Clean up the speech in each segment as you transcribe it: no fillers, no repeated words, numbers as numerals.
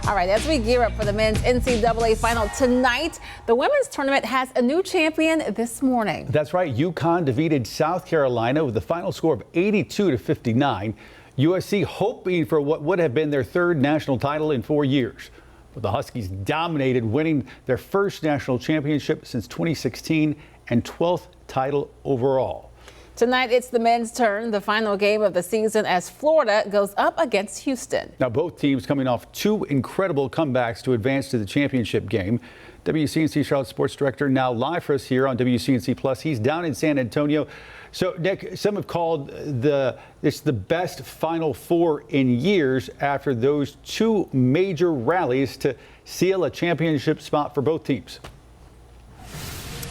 All right, as we gear up for the men's NCAA final tonight, the women's tournament has a new champion this morning. That's right. UConn defeated South Carolina with a final score of 82-59. USC hoping for what would have been their third national title in 4 years. But the Huskies dominated, winning their first national championship since 2016 and 12th title overall. Tonight, it's the men's turn, the final game of the season as Florida goes up against Houston. Now, both teams coming off two incredible comebacks to advance to the championship game. WCNC Charlotte Sports Director now live for us here on WCNC Plus. He's down in San Antonio. So, Nick, some have called it's the best Final Four in years after those two major rallies to seal a championship spot for both teams.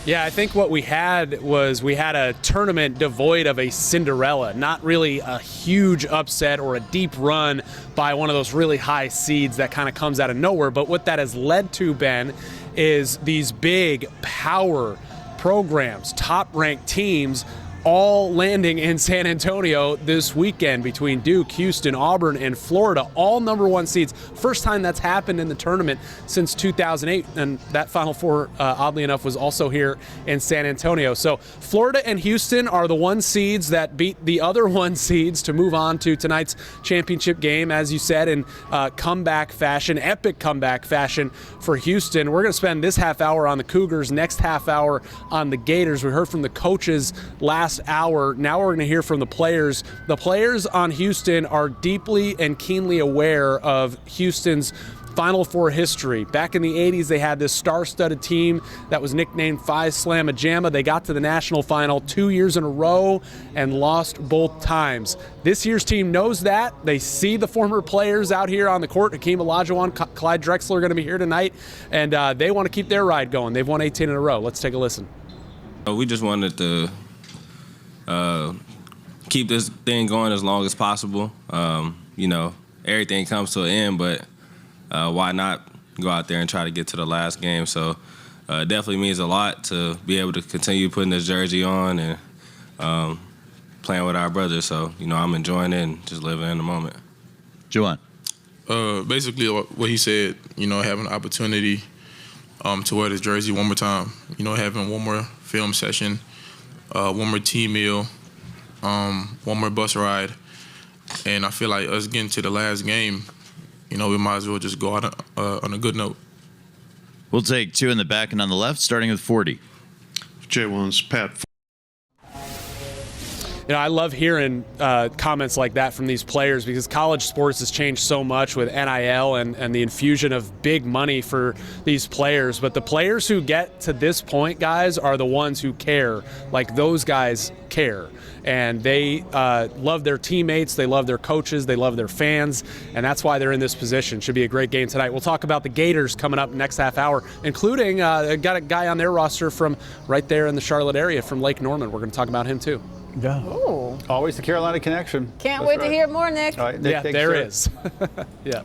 Yeah, I think what we had was a tournament devoid of a Cinderella, not really a huge upset or a deep run by one of those really high seeds that kind of comes out of nowhere. But what that has led to, Ben, is these big power programs, top-ranked teams, all landing in San Antonio this weekend between Duke, Houston, Auburn, and Florida, all #1 seeds. First time that's happened in the tournament since 2008, and that Final Four, oddly enough, was also here in San Antonio. So Florida and Houston are the 1 seeds that beat the other 1 seeds to move on to tonight's championship game, as you said, in comeback fashion, epic comeback fashion for Houston. We're going to spend this half hour on the Cougars, next half hour on the Gators. We heard from the coaches last hour. Now we're going to hear from the players. The players on Houston are deeply and keenly aware of Houston's Final Four history. Back in the 80s, they had this star-studded team that was nicknamed Phi Slamma Jamma. They got to the national final 2 years in a row and lost both times. This year's team knows that. They see the former players out here on the court. Hakeem Olajuwon, Clyde Drexler are going to be here tonight, and they want to keep their ride going. They've won 18 in a row. Let's take a listen. We just wanted to keep this thing going as long as possible. You know, everything comes to an end, but why not go out there and try to get to the last game? So it definitely means a lot to be able to continue putting this jersey on and playing with our brothers. So, you know, I'm enjoying it and just living in the moment. Juwan. Basically what he said, you know, having an opportunity to wear this jersey one more time, you know, having one more film session, one more team meal, one more bus ride, and I feel like us getting to the last game, you know, we might as well just go out on a good note. We'll take 2 in the back and on the left, starting with 40. J1's Pat. You know, I love hearing comments like that from these players because college sports has changed so much with NIL and the infusion of big money for these players. But the players who get to this point, guys, are the ones who care. Like those guys care. And they love their teammates, they love their coaches, they love their fans, and that's why they're in this position. Should be a great game tonight. We'll talk about the Gators coming up next half hour, including got a guy on their roster from right there in the Charlotte area from Lake Norman. We're going to talk about him too. Yeah. Ooh. Always the Carolina connection. Can't wait to hear more, Nick. All right, Nick, yeah, there is. Yeah.